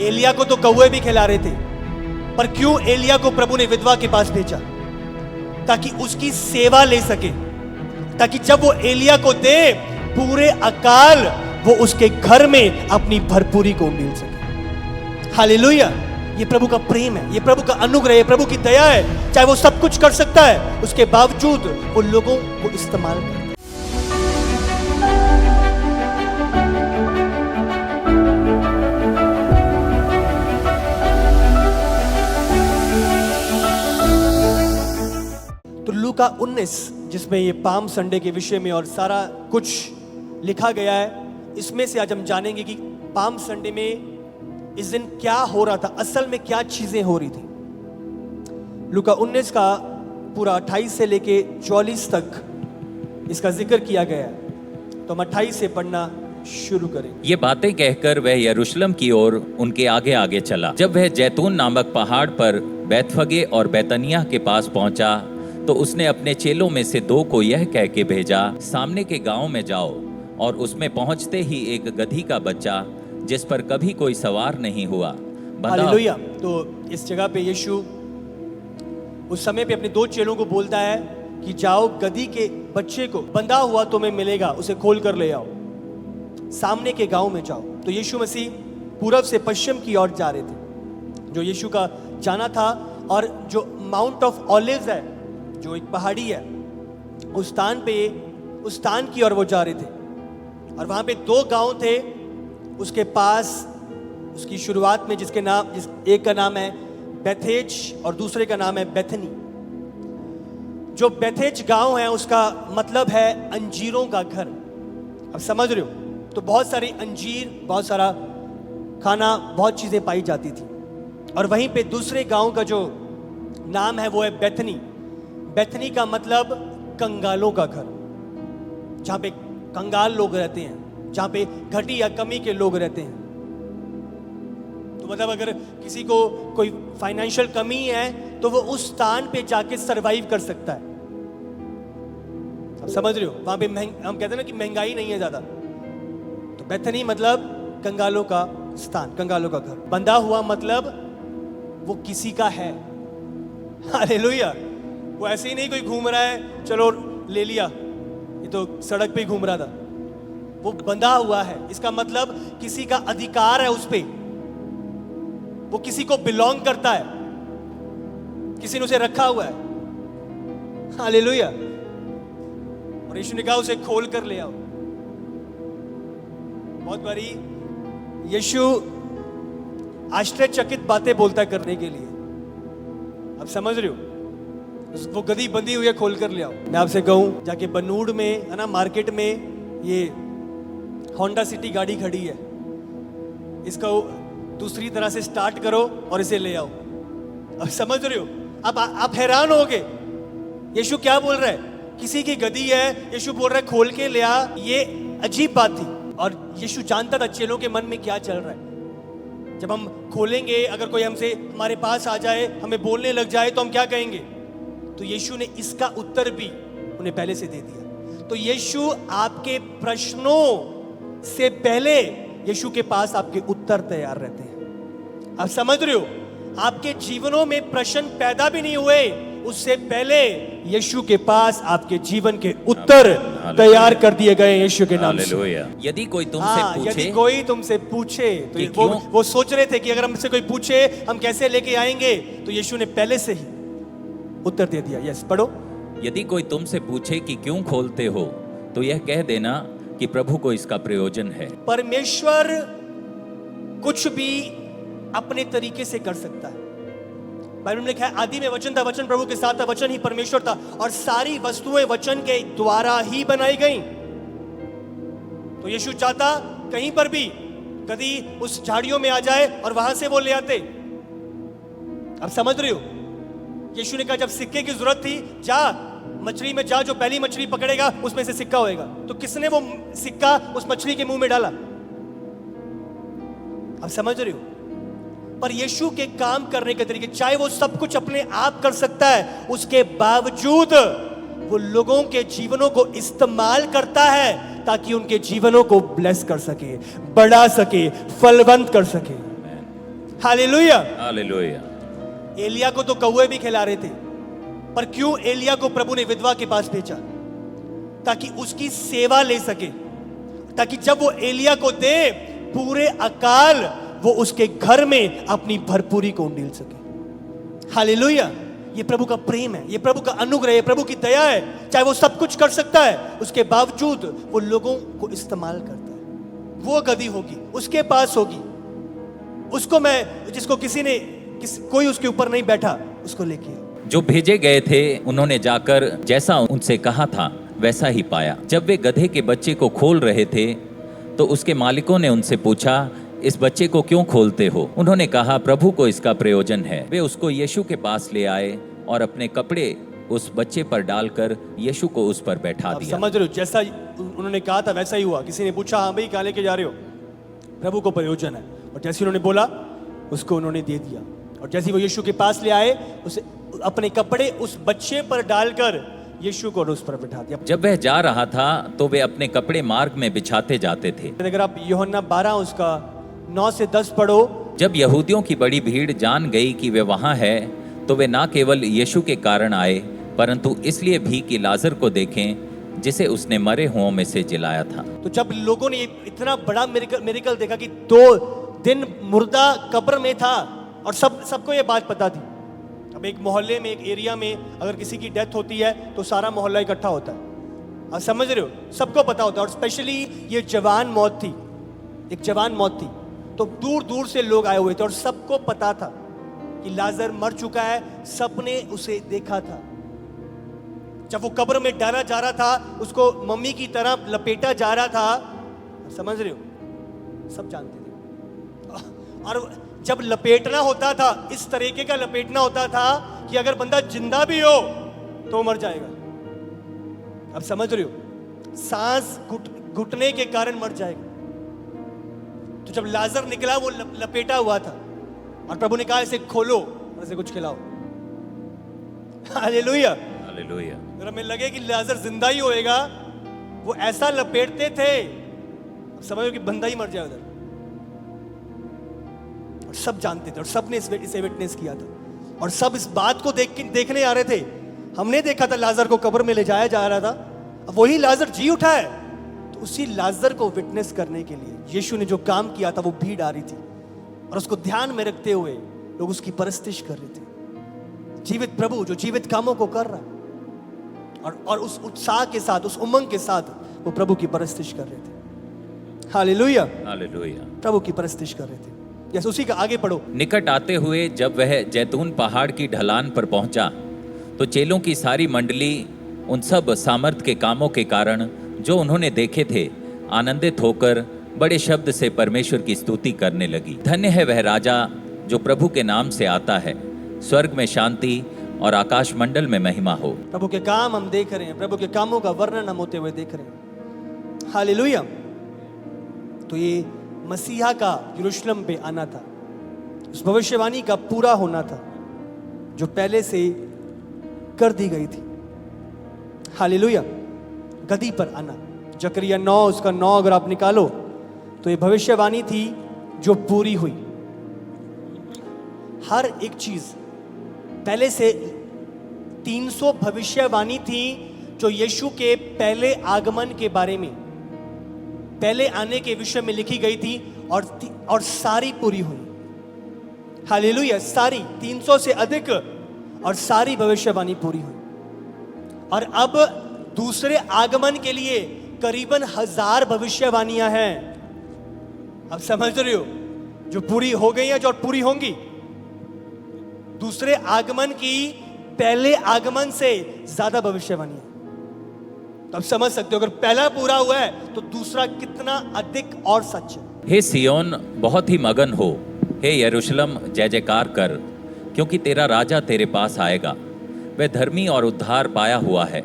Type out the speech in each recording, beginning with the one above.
एलिया को तो कौवे भी खिला रहे थे, पर क्यों एलिया को प्रभु ने विधवा के पास भेजा? ताकि उसकी सेवा ले सके, ताकि जब वो एलिया को दे पूरे अकाल वो उसके घर में अपनी भरपूरी को उंडेल सके। हालेलुया। ये प्रभु का प्रेम है, ये प्रभु का अनुग्रह है, प्रभु की दया है। चाहे वो सब कुछ कर सकता है, उसके बावजूद वो लोगों को इस्तेमाल करता है। तो लूका 19 जिसमें ये पाम संडे के विषय में और सारा कुछ लिखा गया है, इसमें से आज हम जानेंगे कि पाम संडे में इस दिन क्या हो रहा था, असल में क्या चीजें हो रही थी। लूका 19 का पूरा 28 से लेके 44 तक इसका जिक्र किया गया है। तो हम 28 से पढ़ना शुरू करें। ये बातें कहकर वह यरूशलेम की ओर उनके आगे आगे चला। जब वह जैतून नामक पहाड़ पर बैतफगे और बैतनिय्याह के पास पहुंचा तो उसने अपने चेलों में से 2 को यह कह के भेजा, सामने के गांव में जाओ और उसमें पहुंचते ही एक गधी का बच्चा जिस पर कभी कोई सवार नहीं हुआ हालेलुया। तो इस जगह पे यीशु उस समय पे अपने 2 चेलों को बोलता है कि जाओ गधी के बच्चे को बंधा हुआ तुम्हें मिलेगा, उसे खोल कर ले आओ, सामने के गांव में जाओ। तो यीशु मसीह पूरब से पश्चिम की ओर जा रहे थे, जो यीशु का जाना था। और जो माउंट ऑफ ऑलिव्स है, जो एक पहाड़ी है, उस स्थान की ओर वो जा रहे थे। और वहां पे 2 गांव थे उसके पास, उसकी शुरुआत में एक का नाम है बेथेज और दूसरे का नाम है बेथनी। जो बेथेज गांव है उसका मतलब है अंजीरों का घर। अब समझ रहे हो? तो बहुत सारी अंजीर, बहुत सारा खाना, बहुत चीजें पाई जाती थी। और वहीं पे दूसरे गांव का जो नाम है वो है बेथनी। बेथनी का मतलब कंगालों का घर, जहां पे कंगाल लोग रहते हैं, जहां पे घटी या कमी के लोग रहते हैं। तो मतलब अगर किसी को कोई फाइनेंशियल कमी है तो वो उस स्थान पे जाके सरवाइव कर सकता है। आप समझ रहे हो? वहां पे हम कहते हैं ना कि महंगाई नहीं है ज्यादा। तो बेथनी मतलब कंगालों का स्थान, कंगालों का घर। बंधा हुआ मतलब वो किसी का है। हालेलुया। वो ऐसे ही नहीं कोई घूम रहा है चलो ले लिया, ये तो सड़क पे ही घूम रहा था। वो बंधा हुआ है, इसका मतलब किसी का अधिकार है उस पे, वो किसी को बिलोंग करता है, किसी ने उसे रखा हुआ है। हालेलुया। और यीशु ने कहा उसे खोल कर ले आओ। बहुत बारी यीशु आश्चर्यचकित बातें बोलता है करने के लिए। आप समझ रहे हो? वो गधी बंधी हुई है, खोल कर ले आओ। मैं आपसे कहूं, जाके बनूड़ में है ना, मार्केट में ये होंडा सिटी गाड़ी खड़ी है, इसका दूसरी तरह से स्टार्ट करो और इसे ले आओ। अब समझ रहे हो? अब आप हैरान होगे यीशु क्या बोल रहा है। किसी की गधी है, यीशु बोल रहा है खोल के ले आ। ये अजीब बात थी। और यीशु जानता था चेलों के मन में क्या चल रहा है। जब हम खोलेंगे, अगर कोई हमसे हमारे पास आ जाए, हमें बोलने लग जाए, तो हम क्या कहेंगे? तो यीशु ने इसका उत्तर भी उन्हें पहले से दे दिया। तो यीशु आपके प्रश्नों से पहले यीशु के पास आपके उत्तर तैयार रहते हैं। आप समझ रहे हो? आपके जीवनों में प्रश्न पैदा भी नहीं हुए, उससे पहले यीशु के पास आपके जीवन के उत्तर तैयार कर दिए गए यीशु के नाम से। यदि कोई तुमसे पूछे तो वो सोच रहे थे कि अगर हमसे कोई पूछे हम कैसे लेके आएंगे, तो यीशु ने पहले से ही उत्तर दे दिया। यस, पढ़ो। यदि कोई तुमसे पूछे कि क्यों खोलते हो, तो यह कह देना कि प्रभु को इसका प्रयोजन है। परमेश्वर कुछ भी अपने तरीके से कर सकता है। बाइबल में लिखा है आदि में वचन था, वचन प्रभु के साथ था, वचन ही परमेश्वर था, और सारी वस्तुएं वचन के द्वारा ही बनाई गई। तो यीशु चाहता कहीं पर भी कभी उस झाड़ियों में आ जाए और वहां से वो ले आते। आप समझ रहे हो? यीशु ने कहा जब सिक्के की जरूरत थी, जा मछली में जा, जो पहली मछली पकड़ेगा उसमें से सिक्का होएगा। तो किसने वो सिक्का उस मछली के मुंह में डाला? आप समझ रहे हो? पर यीशु के काम करने के तरीके, चाहे वो सब कुछ अपने आप कर सकता है, उसके बावजूद वो लोगों के जीवनों को इस्तेमाल करता है ताकि उनके जीवनों को ब्लेस कर सके, बढ़ा सके, फलवंत कर सके। हालेलुया। हालेलुया। एलिया को तो कौवे भी खिला रहे थे, पर क्यों एलिया को प्रभु ने विधवा के पास भेजा? ताकि उसकी सेवा ले सके, ताकि जब वो एलिया को दे पूरे अकाल वो उसके घर में अपनी भरपूरी को उंडेल सके। हालेलुया। ये प्रभु का प्रेम है, ये प्रभु का अनुग्रह है, प्रभु की दया है। चाहे वो सब कुछ कर सकता है, उसके बावजूद वो लोगों को इस्तेमाल करता है। वो गधी होगी, उसके पास होगी, उसको मैं, जिसको कोई उसके ऊपर नहीं बैठा, उसको लेके आओ। जो भेजे गए थे उन्होंने जाकर जैसा उनसे कहा था वैसा ही पाया। जब वे गधे के बच्चे को खोल रहे थे तो उसके मालिकों ने उनसे पूछा, इस बच्चे को क्यों खोलते हो? उन्होंने कहा, प्रभु को इसका प्रयोजन है। वे उसको यीशु के पास ले आए और अपने कपड़े उस बच्चे पर डालकर यीशु को उस पर बैठा दिया। समझ रहे हो, जैसा उन्होंने कहा था वैसा ही हुआ। किसी ने पूछा, हाँ भाई क्या लेके जा रहे हो? प्रभु को प्रयोजन है। और जैसे उन्होंने बोला उसको उन्होंने दे दिया। और जैसे वो यीशु के पास ले आए, उसे अपने कपड़े उस बच्चे पर डालकर यीशु को उस पर बिठा दिया। जब वह जा रहा था तो वे अपने कपड़े मार्ग में बिछाते जाते थे। अगर आप यूहन्ना 12 उसका 9 से 10 पढ़ो। जब यहूदियों की बड़ी भीड़ जान गई कि वे वहां है, तो वे ना केवल यीशु के कारण आए, परंतु इसलिए भी कि लाजर को देखें जिसे उसने मरे हुओं में से जिलाया था। तो जब लोगों ने इतना बड़ा मिरेकल देखा कि 2 दिन मुर्दा कब्र में था, और सबको ये बात पता थी। अब एक मोहल्ले में, एक एरिया में अगर किसी की डेथ होती है तो सारा मोहल्ला इकट्ठा होता है। आप समझ रहे हो, सबको पता होता है। और स्पेशली ये जवान मौत थी, एक जवान मौत थी, तो दूर दूर से लोग आए हुए थे और सबको पता था कि लाजर मर चुका है। सबने उसे देखा था। जब वो कब्र में डाला जा रहा था, उसको मम्मी की तरह लपेटा जा रहा था, समझ रहे हो, सब जानते थे। और जब लपेटना होता था, इस तरीके का लपेटना होता था कि अगर बंदा जिंदा भी हो तो मर जाएगा। अब समझ रहे हो, सांस घुटने के कारण मर जाएगा। तो जब लाजर निकला वो लपेटा हुआ था, और प्रभु ने कहा इसे खोलो और इसे कुछ खिलाओ। हालेलुया। हालेलुया। अगर हमें लगे कि लाजर जिंदा ही होएगा, वो ऐसा लपेटते थे, समझो कि बंदा ही मर जाए उधर। और सब जानते थे और सब ने इसे विटनेस किया था, और सब इस बात को देखने आ रहे थे। हमने देखा था लाजर को कब्र में ले जाया जा रहा था, अब वही लाजर जी उठा है। तो उसी लाजर को विटनेस करने के लिए यीशु ने जो काम किया था, वो भीड़ आ रही थी, और उसको ध्यान में रखते हुए लोग उसकी परस्तिश कर रहे थे। जीवित प्रभु जो जीवित कामों को कर रहा है, और उस उत्साह के साथ, उस उमंग के साथ वो प्रभु की परस्तिश कर रहे थे। हालेलुया। हालेलुया। प्रभु की परस्तिश कर रहे थे। जैसे उसी का आगे पढ़ो। निकट आते हुए जब वह जैतून पहाड़ की ढलान पर पहुंचा, तो चेलों की सारी मंडली उन सब सामर्थ के कामों के कारण जो उन्होंने देखे थे आनंदित होकर बड़े शब्द से परमेश्वर की स्तुति करने लगी। धन्य है वह राजा जो प्रभु के नाम से आता है, स्वर्ग में शांति और आकाश मंडल में महिमा हो। प्रभु के काम हम देख रहे हैं, प्रभु के कामों का वर्णन हम होते हुए देख रहे हैं। हालेलुया। तो ये मसीहा का यरूशलेम पे आना था, उस भविष्यवाणी का पूरा होना था जो पहले से कर दी गई थी। हालेलुया। गदी पर आना, जकरिया 9 उसका 9 अगर आप निकालो तो ये भविष्यवाणी थी जो पूरी हुई। हर एक चीज पहले से 300 भविष्यवाणी थी जो यीशु के पहले आगमन के बारे में, पहले आने के विषय में लिखी गई थी, और सारी पूरी हुई। हालेलुया। सारी 300 से अधिक, और सारी भविष्यवाणी पूरी हुई। और अब दूसरे आगमन के लिए करीबन 1000 भविष्यवाणियां हैं। अब समझ रहे हो, जो पूरी हो गई हैं, जो पूरी होंगी। दूसरे आगमन की पहले आगमन से ज्यादा भविष्यवाणियां। अब समझ सकते हो, अगर पहला पूरा हुआ है तो दूसरा कितना अधिक और सच है। हे सियोन बहुत ही मगन हो, हे यरूशलेम जय जयकार कर, क्योंकि तेरा राजा तेरे पास आएगा। वह धर्मी और उद्धार पाया हुआ है,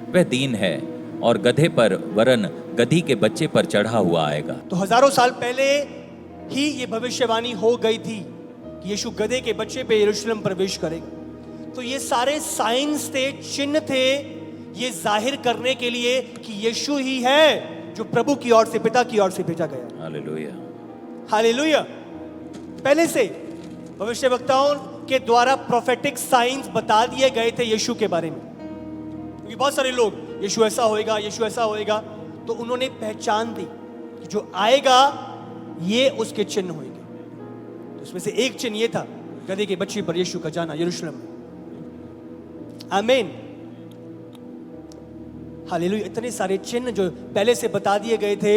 वह दीन है और गधे पर वरन गधी के बच्चे पर चढ़ा हुआ आएगा। तो हजारों साल पहले ही ये भविष्यवाणी हो गई थी कि यीशु गधे के बच्चे पे यरूशलेम प्रवेश करेगा। तो ये सारे साइंस थे, चिन्ह थे, ये जाहिर करने के लिए कि यीशु ही है जो प्रभु की ओर से, पिता की ओर से भेजा गया। हालेलुया। हालेलुया। पहले से भविष्यवक्ताओं के द्वारा प्रोफेटिक साइंस बता दिए गए थे यीशु के बारे में, क्योंकि बहुत सारे लोग यीशु ऐसा होएगा, यीशु ऐसा होएगा, तो उन्होंने पहचान दी कि जो आएगा ये उसके चिन्ह होंगे। तो उसमें से एक चिन्ह ये था, गधे के बच्चे पर यीशु का जाना यरूशलेम में। आमीन, हालेलुया। इतने सारे चिन्ह जो पहले से बता दिए गए थे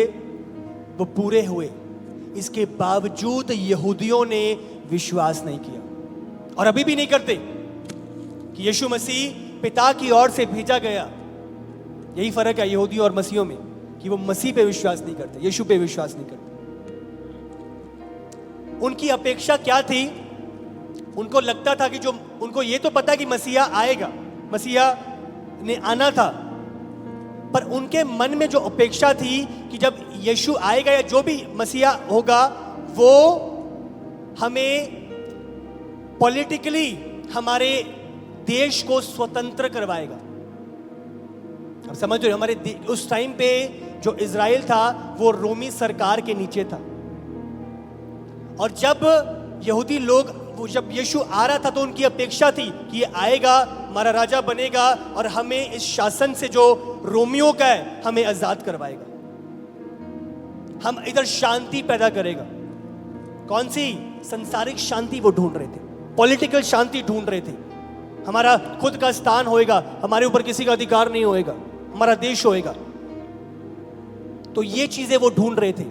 वो पूरे हुए। इसके बावजूद यहूदियों ने विश्वास नहीं किया, और अभी भी नहीं करते, कि यीशु मसीह पिता की ओर से भेजा गया। यही फर्क है यहूदियों और मसीहियों में, कि वो मसीह पे विश्वास नहीं करते, यीशु पे विश्वास नहीं करते। उनकी अपेक्षा क्या थी? उनको लगता था कि जो उनको ये तो पता कि मसीहा आएगा, मसीहा ने आना था, पर उनके मन में जो अपेक्षा थी कि जब यीशु आएगा या जो भी मसीहा होगा वो हमें पॉलिटिकली हमारे देश को स्वतंत्र करवाएगा। अब समझ रहे हो, हमारे उस टाइम पे जो इजराइल था वो रोमी सरकार के नीचे था, और जब यहूदी लोग जब यीशु आ रहा था तो उनकी अपेक्षा थी कि ये आएगा, हमारा राजा बनेगा और हमें इस शासन से जो रोमियों का है हमें आजाद करवाएगा, हम इधर शांति पैदा करेगा। कौन सी? संसारिक शांति वो ढूंढ रहे थे, पॉलिटिकल शांति ढूंढ रहे थे। हमारा खुद का स्थान होएगा, हमारे ऊपर किसी का अधिकार नहीं होएगा, हमारा देश होएगा। तो ये चीजें वो ढूंढ रहे थे,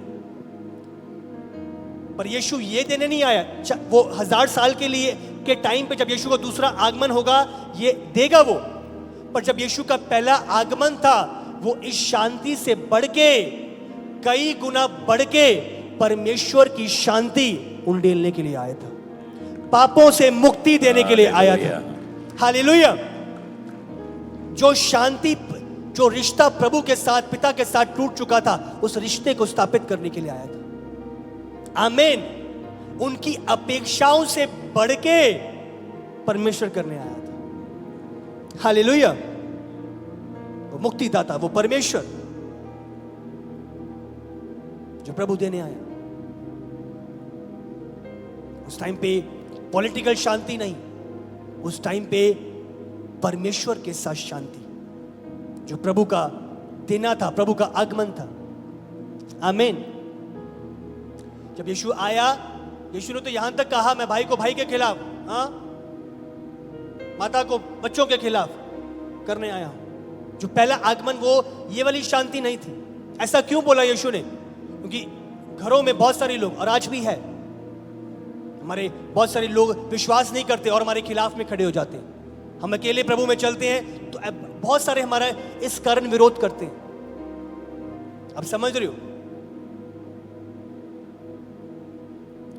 पर यीशु ये देने नहीं आया। वो 1000 साल के लिए के टाइम पे जब यीशु का दूसरा आगमन होगा ये देगा वो, पर जब यीशु का पहला आगमन था वो इस शांति से बढ़ के कई गुना बढ़ के परमेश्वर की शांति उंडेलने के लिए आया था, पापों से मुक्ति देने के लिए आया था। हालेलुया। जो शांति, जो रिश्ता प्रभु के साथ, पिता के साथ टूट चुका था, उस रिश्ते को स्थापित करने के लिए आया था। आमीन। उनकी अपेक्षाओं से बढ़ के परमेश्वर करने आया था। हालेलुया। वो मुक्तिदाता, वो परमेश्वर जो प्रभु देने आया। उस टाइम पे पॉलिटिकल शांति नहीं, उस टाइम पे परमेश्वर के साथ शांति, जो प्रभु का देना था, प्रभु का आगमन था। आमीन। जब यीशु आया, यीशु ने तो यहां तक कहा, मैं भाई को भाई के खिलाफ, माता को बच्चों के खिलाफ करने आया हूं। जो पहला आगमन वो ये वाली शांति नहीं थी। ऐसा क्यों बोला यीशु ने? क्योंकि घरों में बहुत सारे लोग, और आज भी है, हमारे बहुत सारे लोग विश्वास नहीं करते और हमारे खिलाफ में खड़े हो जाते हैं। हम अकेले प्रभु में चलते हैं तो बहुत सारे हमारा इस कारण विरोध करते हैं। अब समझ रहे हो,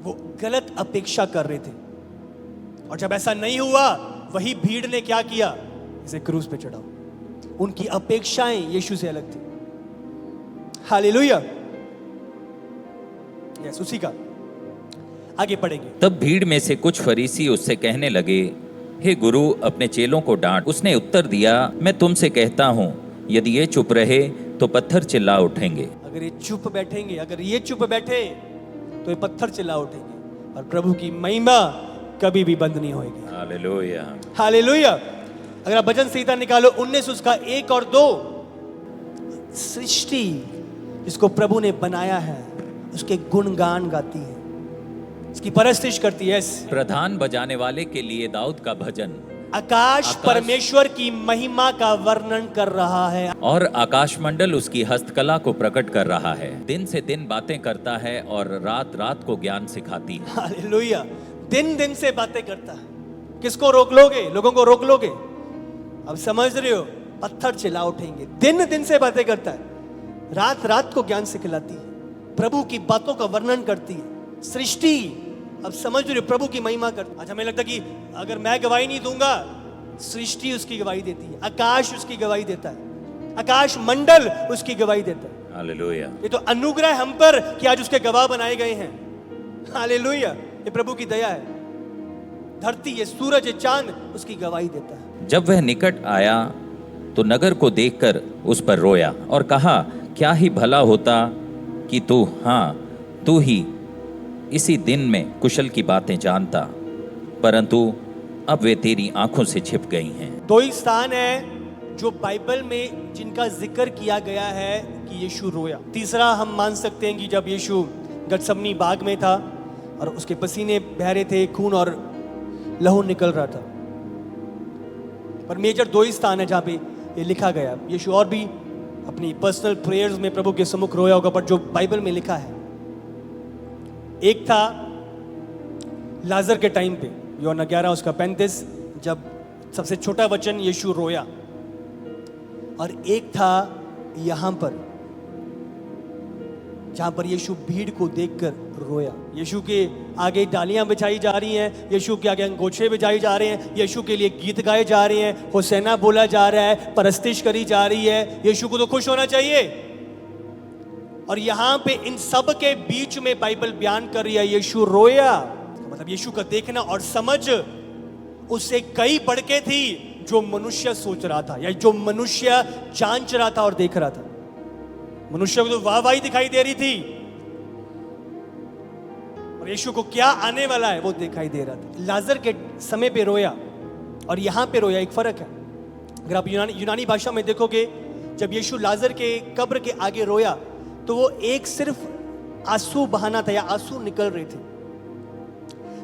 वो गलत अपेक्षा कर रहे थे, और जब ऐसा नहीं हुआ, वही भीड़ ने क्या किया? इसे क्रूस पे चढ़ाओ। उनकी अपेक्षाएं यीशु से अलग थी। हालेलुया। यस, उसी का आगे पढ़ेंगे। तब भीड़ में से कुछ फरीसी उससे कहने लगे, हे गुरु, अपने चेलों को डांट। उसने उत्तर दिया, मैं तुमसे कहता हूं, यदि ये चुप रहे तो पत्थर चिल्ला उठेंगे। अगर ये चुप बैठेंगे, अगर ये चुप बैठे तो ये पत्थर चिल्ला उठेंगे, और प्रभु की महिमा कभी भी बंद नहीं होगी। हालेलुया। हालेलुया। अगर आप भजन संहिता निकालो 19 उसका 1 और 2, सृष्टि जिसको प्रभु ने बनाया है उसके गुणगान गाती है, इसकी परस्तिश करती है। प्रधान बजाने वाले के लिए दाऊद का भजन, आकाश परमेश्वर की महिमा का वर्णन कर रहा है, और आकाश मंडल उसकी हस्तकला को प्रकट कर रहा है। दिन से दिन बातें करता है और रात रात को ज्ञान सिखाती है। हालेलुया। दिन दिन से बातें करता है। किसको रोक लोगे? लोगों को रोक लोगे? अब समझ रहे हो, पत्थर चिल्ला उठेंगे। दिन दिन से बातें करता है, रात रात को ज्ञान सिखलाती है, प्रभु की बातों का वर्णन करती है। सृष्टि, अब समझ रहे हो, प्रभु की महिमा करती है। आज हमें लगता है कि अगर मैं गवाही नहीं दूंगा, सृष्टि उसकी गवाही देती है, आकाश उसकी गवाही देता है, आकाश मंडल उसकी गवाही देता है। हालेलुया। ये तो अनुग्रह हम पर कि आज उसके गवाह बनाए गए हैं। हालेलुया। ये प्रभु की दया है। धरती, ये सूरज, ये चांद उसकी गवाही देता है। जब वह निकट आया तो नगर को देखकर उस पर रोया और कहा, क्या ही भला होता कि तू ही इसी दिन में कुशल की बातें जानता। परंतु अब वे तेरी आंखों से छिप गई हैं। दो ही स्थान है जो बाइबल में जिनका जिक्र किया गया है कि यीशु रोया। तीसरा हम मान सकते हैं कि जब यीशु गतसमनी बाग में था और उसके पसीने बह रहे थे, खून और लहू निकल रहा था। पर मेजर दो ही स्थान है जहां पे ये लिखा गया। यीशु और भी अपनी पर्सनल प्रेयर्स में प्रभु के सम्मुख रोया होगा, पर जो बाइबल में लिखा है, एक था लाजर के टाइम पे, यूहन्ना 11 उसका 35, जब सबसे छोटा वचन यीशु रोया। और एक था यहां पर जहां पर यीशु भीड़ को देखकर रोया। यीशु के आगे डालियां बिछाई जा रही हैं, यीशु के आगे अंगोछे बिछाए जा रहे हैं, यीशु के लिए गीत गाए जा रहे हैं, होसेना बोला जा रहा है, परस्तिश करी जा रही है। यीशु को तो खुश होना चाहिए। और यहां पे इन सब के बीच में बाइबल बयान कर रही है यीशु रोया। मतलब यीशु का देखना और समझ उससे कई बढ़ के थी जो मनुष्य सोच रहा था या जो मनुष्य जांच रहा था और देख रहा था। मनुष्य को तो वाहवाही दिखाई दे रही थी, और यीशु को क्या आने वाला है वो दिखाई दे रहा था। लाजर के समय पे रोया और यहां पे रोया, एक फर्क है। अगर आप यूनानी भाषा में देखोगे, जब यीशु लाजर के कब्र के आगे रोया तो वो एक सिर्फ आंसू बहाना था या आंसू निकल रहे थे।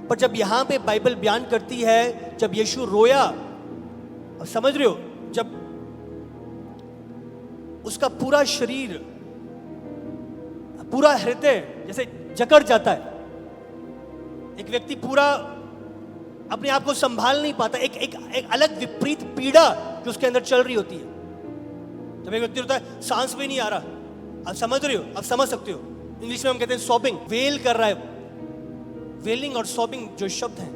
पर जब यहां पे बाइबल बयान करती है जब यीशु रोया, और समझ रहे हो, जब उसका पूरा शरीर, पूरा हृदय जैसे जकड़ जाता है, एक व्यक्ति पूरा अपने आप को संभाल नहीं पाता, एक अलग विपरीत पीड़ा जो उसके अंदर चल रही होती है। जब एक व्यक्ति होता है सांस भी नहीं आ रहा, आप समझ रहे हो, आप समझ सकते हो। इंग्लिश में हम कहते हैं सॉबिंग, वेल कर रहा है। वेलिंग और सॉबिंग जो शब्द हैं,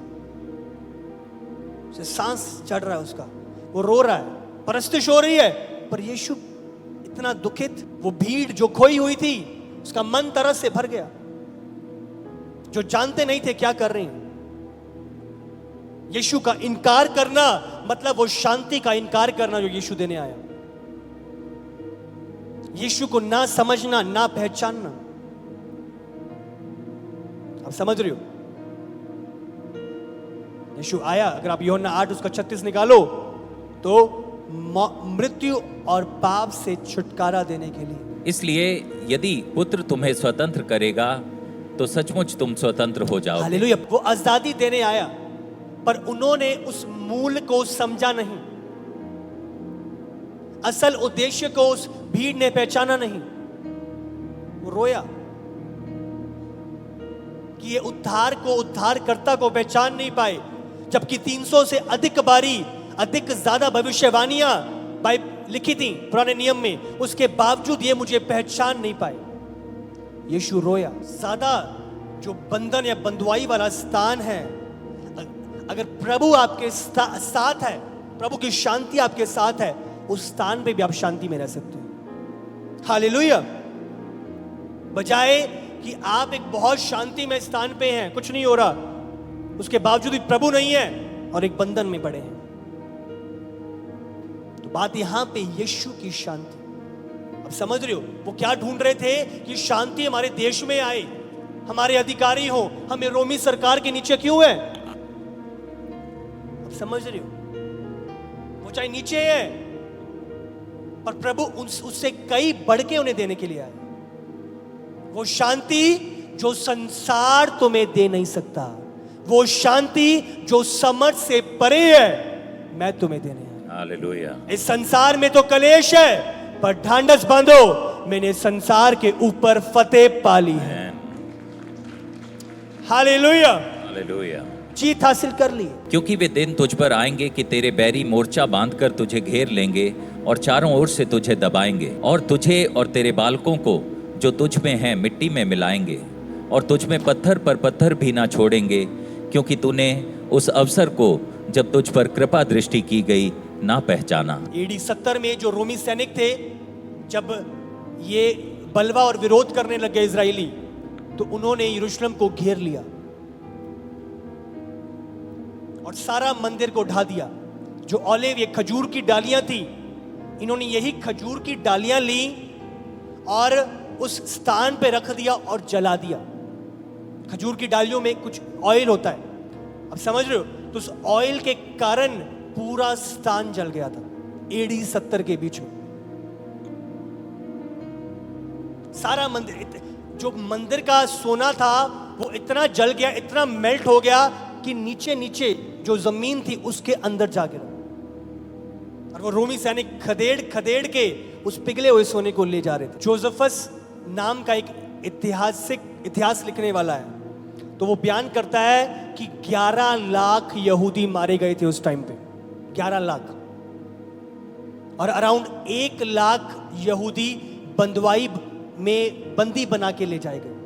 सांस चढ़ रहा है उसका, वो रो रहा है, परस्तिश हो रही है। पर यीशु इतना दुखित, वो भीड़ जो खोई हुई थी उसका मन तरस से भर गया, जो जानते नहीं थे क्या कर रहे हैं। यीशु का इनकार करना मतलब वो शांति का इनकार करना जो यीशु देने आया। यीशु को ना समझना, ना पहचानना। आप समझ रहे हो, यीशु आया, अगर आप यूहन्ना 8 उसका 36 निकालो तो मृत्यु और पाप से छुटकारा देने के लिए। इसलिए यदि पुत्र तुम्हें स्वतंत्र करेगा तो सचमुच तुम स्वतंत्र हो जाओ। हालेलुया। वो आजादी देने आया, पर उन्होंने उस मूल को समझा नहीं, असल उद्देश्य को उस भीड़ ने पहचाना नहीं। वो रोया कि ये उद्धार को, उद्धारकर्ता को पहचान नहीं पाए, जबकि 300 से अधिक बारी, अधिक ज्यादा भविष्यवाणियां लिखी थी पुराने नियम में, उसके बावजूद ये मुझे पहचान नहीं पाए। यीशु रोया। ज्यादा जो बंधन या बंधुआई वाला स्थान है, अगर प्रभु आपके साथ है, प्रभु की शांति आपके साथ है, उस स्थान पे भी आप शांति में रह सकते हो। हालेलुया। बजाय कि आप एक बहुत शांति में स्थान पे हैं, कुछ नहीं हो रहा, उसके बावजूद भी प्रभु नहीं है और एक बंधन में पड़े हैं। तो बात यहां पे यीशु की शांति। अब समझ रहे हो वो क्या ढूंढ रहे थे कि शांति हमारे देश में आए, हमारे अधिकारी हो, हमें रोमी सरकार के नीचे क्यों है। अब समझ रहे हो, वो चाहे नीचे है, पर प्रभु उससे कई बढ़ के उन्हें देने के लिए आए। वो शांति जो संसार तुम्हें दे नहीं सकता, वो शांति जो समझ से परे है, मैं तुम्हें देने आया। हालेलुया। इस संसार में तो कलेश है, पर ढांढस बांधो, मैंने संसार के ऊपर फतेह पा ली है। हालेलुया। हालेलुया। जीत हासिल कर ली। क्योंकि वे दिन तुझ पर आएंगे कि तेरे बैरी मोर्चा बांधकर तुझे घेर लेंगे और चारों ओर से तुझे दबाएंगे, और तुझे और तेरे बालकों को जो तुझ में हैं मिट्टी में मिलाएंगे, और तुझ में पत्थर पर पत्थर भी ना छोड़ेंगे, क्योंकि तूने उस अवसर को जब तुझ पर कृपा दृष्टि की गई ना पहचाना। AD 70 में जो रोमी सैनिक थे, जब ये बलवा और विरोध करने लगे इजरायली, तो उन्होंने यरूशलेम को घेर लिया और सारा मंदिर को ढा दिया। जो ऑलिव, ये खजूर की डालियां थी, इन्होंने यही खजूर की डालियां ली और उस स्थान पे रख दिया और जला दिया। खजूर की डालियों में कुछ ऑयल होता है, अब समझ रहे हो? तो उस ऑयल के कारण पूरा स्थान जल गया था AD 70 के बीच में। सारा मंदिर, जो मंदिर का सोना था वो इतना जल गया, इतना मेल्ट हो गया कि नीचे नीचे जो जमीन थी उसके अंदर जा गिरा। और वो रोमी सैनिक खदेड़ खदेड़ के उस पिघले हुए सोने को ले जा रहे थे। जोसेफस नाम का एक इतिहास लिखने वाला है, तो वो बयान करता है कि 11 लाख यहूदी मारे गए थे उस टाइम पे, 11 लाख। और अराउंड 1 लाख यहूदी बंदवाई में बंदी बना के ले जाए गए।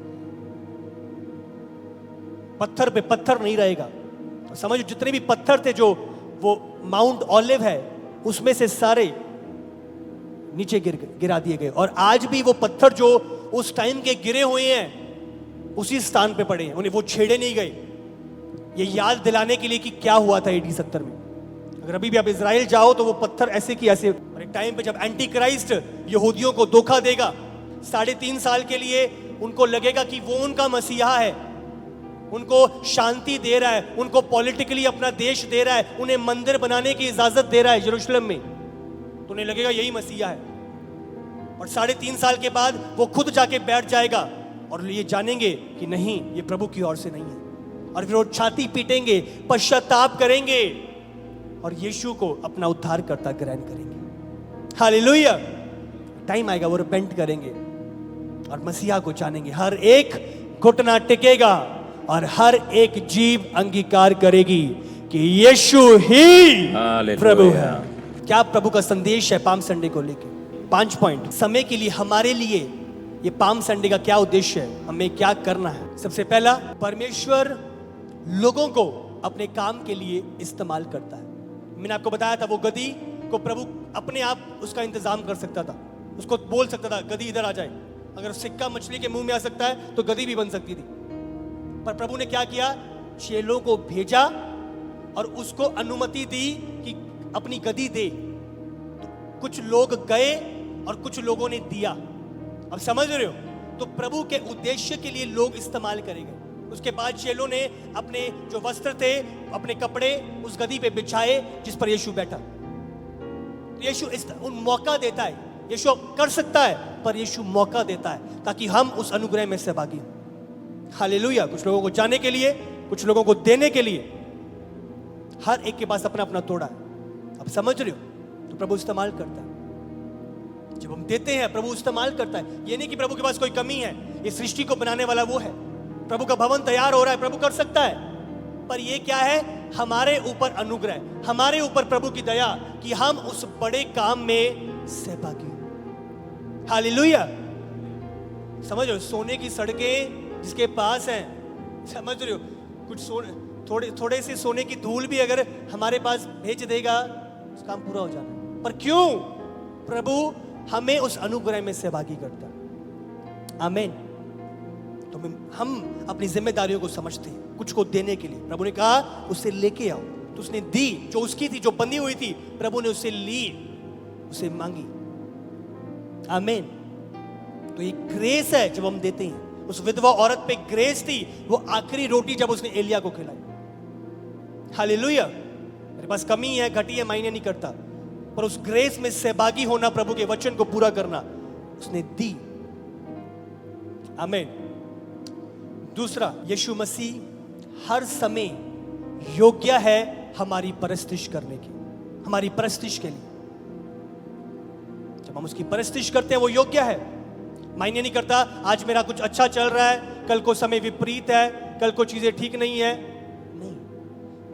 पत्थर पे पत्थर नहीं रहेगा। तो समझो जितने भी पत्थर थे जो वो माउंट ऑलिव है उसमें से सारे नीचे गिरा दिए गए। और आज भी वो पत्थर जो उस टाइम के गिरे हुए हैं उसी स्थान पे पड़े हैं, उन्हें वो छेड़े नहीं गए। ये याद दिलाने के लिए कि क्या हुआ था AD 70 में। अगर अभी भी आप इजराइल जाओ तो वो पत्थर ऐसे की ऐसे। और एक टाइम पे जब एंटी क्राइस्ट यहूदियों को धोखा देगा, 3.5 साल के लिए उनको लगेगा कि वो उनका मसीहा है, उनको शांति दे रहा है, उनको पॉलिटिकली अपना देश दे रहा है, उन्हें मंदिर बनाने की इजाजत दे रहा है यरूशलेम में, तो उन्हें लगेगा यही मसीहा है। और 3.5 साल के बाद वो खुद जाके बैठ जाएगा और ये जानेंगे कि नहीं, ये प्रभु की ओर से नहीं है। और फिर वो छाती पीटेंगे, पश्चाताप करेंगे और यीशु को अपना उद्धारकर्ता ग्रहण करेंगे। हालेलुया। टाइम आएगा वो रिपेंट करेंगे और मसीहा को जानेंगे। हर एक घुटना टिकेगा और हर एक जीभ अंगीकार करेगी कि यीशु ही प्रभु है। क्या प्रभु का संदेश है पाम संडे को लेके? 5 पॉइंट। समय के लिए हमारे लिए ये पाम संडे का क्या उद्देश्य है, हमें क्या करना है? सबसे पहला, परमेश्वर लोगों को अपने काम के लिए इस्तेमाल करता है। मैंने आपको बताया था वो गधी को प्रभु अपने आप उसका इंतजाम कर सकता था, उसको बोल सकता था गधी इधर आ जाए। अगर सिक्का मछली के मुंह में आ सकता है तो गधी भी बन सकती थी। पर प्रभु ने क्या किया? चेलों को भेजा और उसको अनुमति दी कि अपनी गधी दे। तो कुछ लोग गए और कुछ लोगों ने दिया। अब समझ रहे हो? तो प्रभु के उद्देश्य के लिए लोग इस्तेमाल करेंगे। उसके बाद चेलों ने अपने जो वस्त्र थे, अपने कपड़े उस गधी पे बिछाए जिस पर यीशु बैठा। यीशु उन मौका देता है, यीशु कर सकता है पर यीशु मौका देता है ताकि हम उस अनुग्रह में सहभागी हों। हालेलुया। कुछ लोगों को जाने के लिए, कुछ लोगों को देने के लिए। हर एक के पास अपना अपना तोड़ा है। अब समझ रहे हो? तो प्रभु इस्तेमाल करता है। जब हम देते हैं प्रभु इस्तेमाल करता है। ये नहीं कि प्रभु के पास कोई कमी है, ये सृष्टि को बनाने वाला वो है। प्रभु का भवन तैयार हो रहा है, प्रभु कर सकता है। पर ये क्या है? हमारे ऊपर अनुग्रह, हमारे ऊपर प्रभु की दया कि हम उस बड़े काम में सहभागी हो। हालेलुया। समझ रहे हो? सोने की सड़कें जिसके पास हैं, समझ रहे हो? कुछ थोड़े से सोने की धूल भी अगर हमारे पास भेज देगा उस काम पूरा हो जाना। पर क्यों? प्रभु हमें उस अनुग्रह में सहभागी करता है। आमीन। तो हम अपनी जिम्मेदारियों को समझते हैं कुछ को देने के लिए। प्रभु ने कहा उसे लेके आओ, तो उसने दी। जो उसकी थी, जो बंधी हुई थी, प्रभु ने उसे ली, उसे मांगी। आमीन। तो ये ग्रेस है जब हम देते हैं। उस विधवा औरत पे ग्रेस थी, वो आखिरी रोटी जब उसने एलिया को खिलाई। हालेलुया। मेरे पास कमी है, घटी है, मायने नहीं करता, पर उस ग्रेस में सहभागी होना, प्रभु के वचन को पूरा करना, उसने दी। आमीन। दूसरा, यीशु मसीह हर समय योग्य है हमारी परस्तिश करने की, हमारी परस्तिश के लिए। जब हम उसकी परस्तिश करते हैं वो योग्य है। मायने नहीं करता आज मेरा कुछ अच्छा चल रहा है, कल को समय विपरीत है, कल को चीजें ठीक नहीं है। नहीं,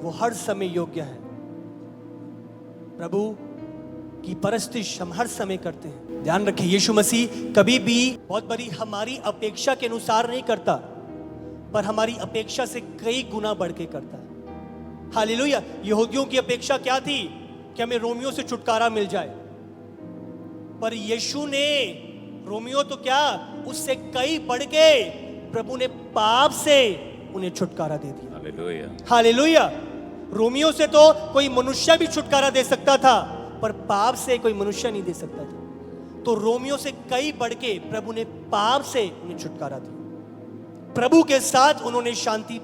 वो हर समय योग्य है। प्रभु की परस्तिश हम हर समय करते हैं। ध्यान रखें, यीशु मसीह कभी भी बहुत बड़ी हमारी अपेक्षा के अनुसार नहीं करता, पर हमारी अपेक्षा से कई गुना बढ़ के करता है। हालेलुया। यहूदियों की अपेक्षा क्या थी? कि हमें रोमियो से छुटकारा मिल जाए। पर यीशु ने रोमियो तो क्या, उससे कई बढ़ के प्रभु ने पाप से उन्हें छुटकारा दे दिया। हालेलुया। हालेलुया। रोमियो से तो कोई मनुष्य भी छुटकारा दे सकता था, पर पाप से कोई मनुष्य नहीं दे सकता था। तो रोमियो से कई बढ़ के प्रभु ने पाप से उन्हें छुटकारा दिया। प्रभु के साथ उन्होंने शांति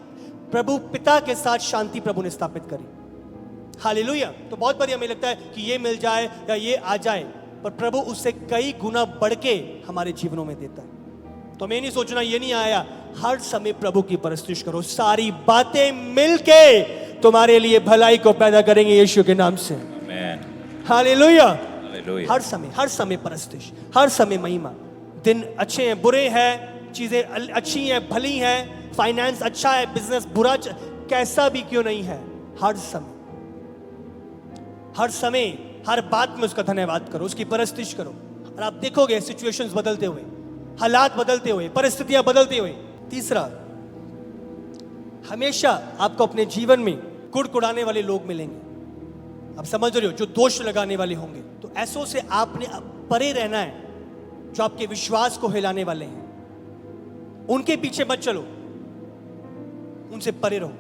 प्रभु पिता के साथ शांति प्रभु ने स्थापित करी। हालेलुया। तो बहुत बार हमें लगता है कि ये मिल जाए या ये आ जाए, पर प्रभु उससे कई गुना बढ़ के हमारे जीवनों में देता है। तो हमें नहीं सोचना ये नहीं आया, हर समय प्रभु की परस्तिश करो, सारी बातें मिलके तुम्हारे लिए भलाई को पैदा करेंगे यीशु के नाम से। हालेलुया। हर समय परस्तिश, हर समय महिमा। दिन अच्छे हैं, बुरे हैं, चीजें अच्छी हैं, भली हैं, फाइनेंस अच्छा है, बिजनेस बुरा, कैसा भी क्यों नहीं है, हर समय हर बात में उसका धन्यवाद करो, उसकी परस्तिश करो, और आप देखोगे सिचुएशंस बदलते हुए, हालात बदलते हुए, परिस्थितियां बदलते हुए। तीसरा, हमेशा आपको अपने जीवन में कुड़कुड़ाने वाले लोग मिलेंगे। आप समझ रहे हो, जो दोष लगाने वाले होंगे। तो ऐसों से आपने परे रहना है, जो आपके विश्वास को हिलाने वाले हैं। उनके पीछे मत चलो, उनसे परे रहो।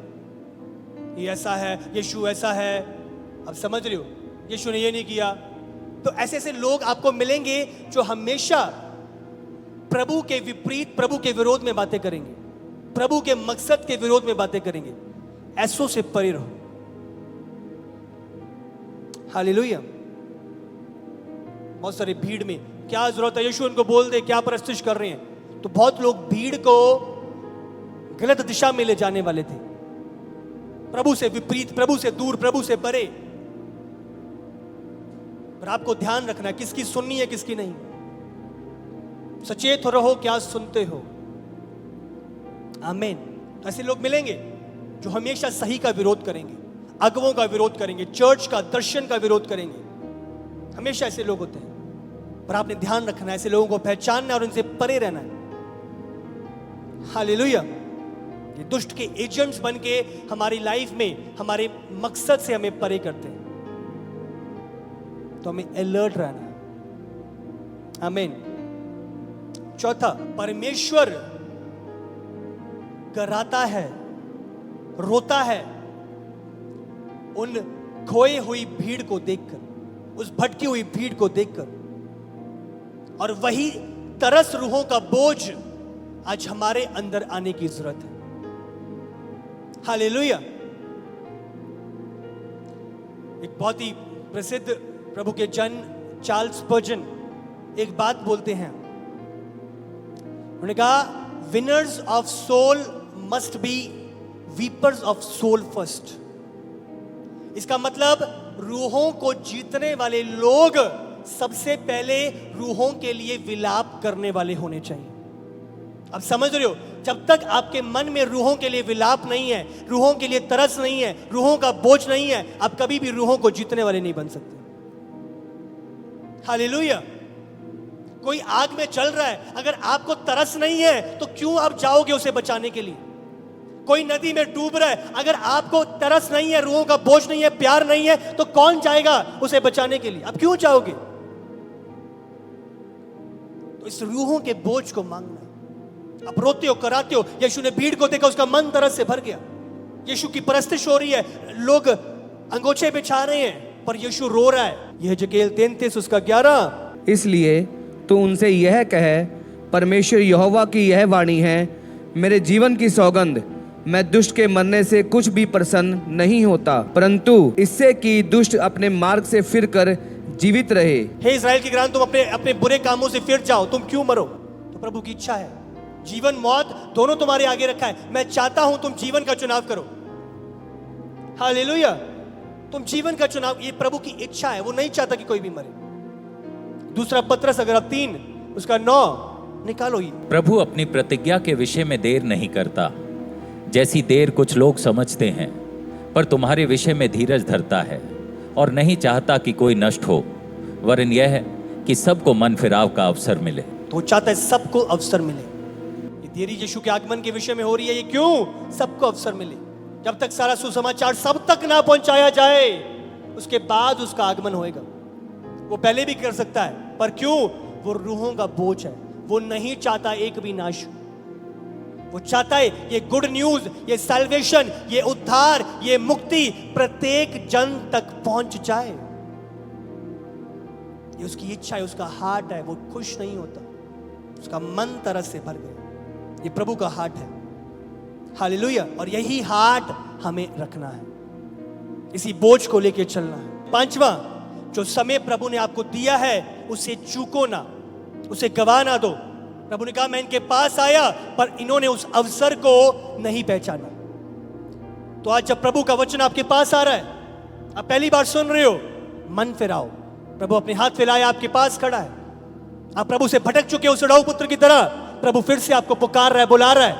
ये ऐसा है, यीशु ऐसा है, आप समझ रहे हो, यीशु ने ये नहीं किया। तो ऐसे ऐसे लोग आपको मिलेंगे जो हमेशा प्रभु के विपरीत, प्रभु के विरोध में बातें करेंगे, प्रभु के मकसद के विरोध में बातें करेंगे। ऐसों से परे रहो। हालेलुया। बहुत सारे भीड़ में क्या जरूरत है, यीशु उनको बोल दे क्या परस्तिश कर रहे हैं। तो बहुत लोग भीड़ को गलत दिशा में ले जाने वाले थे, प्रभु से विपरीत, प्रभु से दूर, प्रभु से परे। पर आपको ध्यान रखना है किसकी सुननी है, किसकी नहीं। सचेत रहो क्या सुनते हो। आमीन। तो ऐसे लोग मिलेंगे जो हमेशा सही का विरोध करेंगे, अगुवों का विरोध करेंगे, चर्च का, दर्शन का विरोध करेंगे। हमेशा ऐसे लोग होते हैं, पर आपने ध्यान रखना है, ऐसे लोगों को पहचानना और उनसे परे रहना है। हालेलुया। ये दुष्ट के एजेंट्स बन के हमारी लाइफ में हमारे मकसद से हमें परे करते हैं। तो हमें अलर्ट रहना है। आमीन। चौथा, परमेश्वर कराता है, रोता है उन खोई हुई भीड़ को देखकर, उस भटकी हुई भीड़ को देखकर। और वही तरस रूहों का बोझ आज हमारे अंदर आने की जरूरत है। हालेलुया। एक बहुत ही प्रसिद्ध प्रभु के जन चार्ल्स स्पर्जन एक बात बोलते हैं। उन्होंने कहा, winners of soul must be weepers of soul first. इसका मतलब रूहों को जीतने वाले लोग सबसे पहले रूहों के लिए विलाप करने वाले होने चाहिए। अब समझ रहे हो, जब तक आपके मन में रूहों के लिए विलाप नहीं है, रूहों के लिए तरस नहीं है, रूहों का बोझ नहीं है, आप कभी भी रूहों को जीतने वाले नहीं बन सकते। हालेलुया। कोई आग में चल रहा है, अगर आपको तरस नहीं है तो क्यों आप जाओगे उसे बचाने के लिए। कोई नदी में डूब रहा है, अगर आपको तरस नहीं है, रूहों का बोझ नहीं है, प्यार नहीं है, तो कौन जाएगा उसे बचाने के लिए। आप क्यों जाओगे। तो इस रूहों के बोझ को मांगना। आप रोते हो, कराते हो। यीशु ने भीड़ को देखा, उसका मन तरस से भर गया। यीशु की परस्तिश हो रही है, लोग अंगोछे बिछा रहे हैं, पर यीशु रो रहा है। यह जकेल 33 उसका 11। इसलिए तो उनसे यह कहे, परमेश्वर यहोवा की यह वाणी है, मेरे जीवन की सौगंध, मैं दुष्ट के मरने से कुछ भी प्रसन्न नहीं होता, परंतु इससे कि दुष्ट अपने मार्ग से फिरकर जीवित रहे। हे इस्राएल की घरान, तुम अपने बुरे कामों से फिर जाओ, तुम क्यों मरो। तो प्रभु की इच्छा है, जीवन मौत दोनों तुम्हारे आगे रखा है। मैं चाहता हूं तुम जीवन का चुनाव करो। हालेलुया। तुम जीवन का चुनाव, ये प्रभु की इच्छा है। वो नहीं चाहता कि कोई भी मरे। दूसरा पत्रस अगर आप 3 उसका 9 निकालो। ये प्रभु अपनी प्रतिज्ञा के विषय में देर नहीं करता, जैसी देर कुछ लोग समझते हैं, पर तुम्हारे विषय में धीरज धरता है और नहीं चाहता कि कोई नष्ट हो, वरन यह कि सबको मन फिराव का अवसर मिले। तो चाहता है सबको अवसर मिले। ये देरी यीशु के आगमन के विषय में हो रही है। ये क्यों? सबको अवसर मिले। जब तक सारा सुसमाचार सब तक ना पहुंचाया जाए, उसके बाद उसका आगमन होएगा। वो पहले भी कर सकता है, पर क्यों? वो रूहों का बोझ है। वो नहीं चाहता एक भी नाश हो। वो चाहता है ये गुड न्यूज, ये सैल्वेशन, ये उद्धार, ये मुक्ति प्रत्येक जन तक पहुंच जाए। ये उसकी इच्छा है, उसका हार्ट है। वो खुश नहीं होता, उसका मन तरस से भर गया। ये प्रभु का हार्ट है। हालेलुया। और यही हार्ट हमें रखना है, इसी बोझ को लेके चलना है। पांचवा, जो समय प्रभु ने आपको दिया है उसे चूको ना, उसे गवा ना दो। प्रभु ने कहा मैं इनके पास आया पर इन्होंने उस अवसर को नहीं पहचाना। तो आज जब प्रभु का वचन आपके पास आ रहा है, आप पहली बार सुन रहे हो, मन फिराओ। प्रभु अपने हाथ फैलाए आपके पास खड़ा है। आप प्रभु से भटक चुके हो सड़ाऊ पुत्र की तरह, प्रभु फिर से आपको पुकार रहा है, बुला रहा है,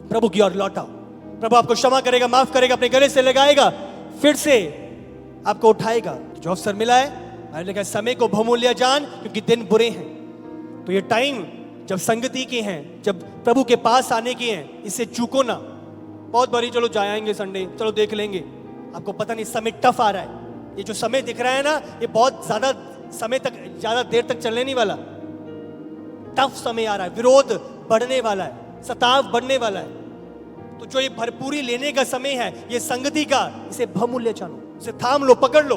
प्रभु की ओर लौटाओ। प्रभु आपको क्षमा करेगा, माफ करेगा, अपने गले से लगाएगा, फिर से आपको उठाएगा। जो अवसर मिला है, मैंने कहा समय को बहुमूल्य जान, क्योंकि दिन बुरे हैं। तो ये टाइम जब संगति के हैं, जब प्रभु के पास आने के हैं, इसे चूको ना। बहुत बारी चलो जाएंगे संडे, चलो देख लेंगे, आपको पता नहीं समय टफ आ रहा है। ये जो समय दिख रहा है ना, ये बहुत ज्यादा समय तक, ज्यादा देर तक चलने नहीं वाला। टफ समय आ रहा है, विरोध बढ़ने वाला है, सताव बढ़ने वाला है। तो जो ये भरपूरी लेने का समय है, ये संगति का, इसे बहुमूल्य जानो, इसे थाम लो, पकड़ लो।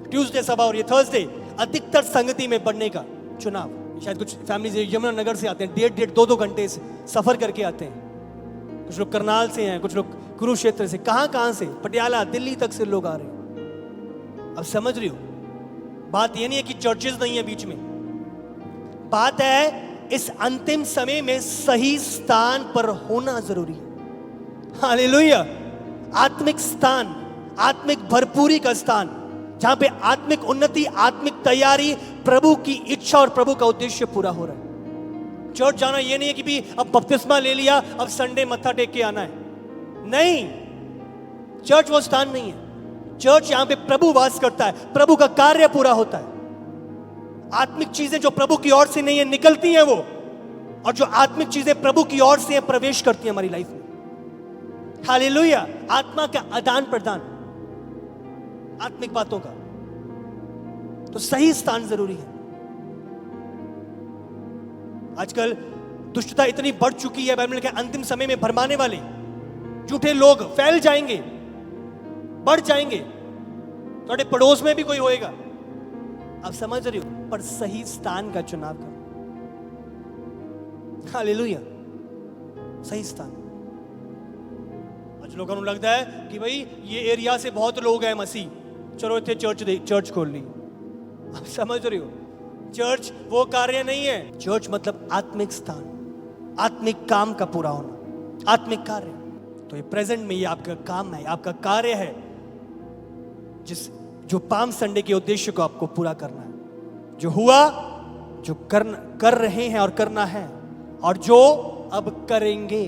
ट्यूसडे सभा और ये थर्सडे अधिकतर संगति में बढ़ने का चुनाव। शायद कुछ फैमिली यमुनानगर से आते हैं, 1.5 2 घंटे से सफर करके आते हैं। कुछ लोग करनाल से हैं, कुछ लोग कुरुक्षेत्र से, कहां से, पटियाला, दिल्ली तक से लोग आ रहे हैं। अब समझ रही हो, बात ये नहीं है कि चर्चेज नहीं है बीच में, बात है इस अंतिम समय में सही स्थान पर होना जरूरी है। हालेलुया। आत्मिक स्थान, आत्मिक भरपूरी का स्थान, जहां पे आत्मिक उन्नति, आत्मिक तैयारी, प्रभु की इच्छा और प्रभु का उद्देश्य पूरा हो रहा है। चर्च जाना ये नहीं है कि भी अब बपतिस्मा ले लिया, अब संडे मत्था टेक के आना है। नहीं, चर्च वो स्थान नहीं है। चर्च यहां पे प्रभु वास करता है, प्रभु का कार्य पूरा होता है। आत्मिक चीजें जो प्रभु की ओर से नहीं है, निकलती हैं वो, और जो आत्मिक चीजें प्रभु की ओर से प्रवेश करती हैं हमारी लाइफ में। हालेलुया। आत्मा का आदान प्रदान, आत्मिक बातों का, तो सही स्थान जरूरी है। आजकल दुष्टता इतनी बढ़ चुकी है, बाइबल के अंतिम समय में भरमाने वाले झूठे लोग फैल जाएंगे, बढ़ जाएंगे। थोड़े पड़ोस में भी कोई होएगा, आप समझ रहे हो, पर सही स्थान का चुनाव करो। हालेलुया। सही स्थान। आज लोगों को लगता है कि भाई ये एरिया से बहुत लोग हैं मसीह, चलो इतने चर्च खोल ली। आप समझ रहे हो, चर्च वो कार्य नहीं है। चर्च मतलब आत्मिक स्थान, आत्मिक काम का पूरा होना, आत्मिक कार्य। तो ये प्रेजेंट में ये आपका काम है, आपका कार्य है, जो पाम संडे के उद्देश्य को आपको पूरा करना है। जो हुआ, जो कर रहे हैं और करना है, और जो अब करेंगे।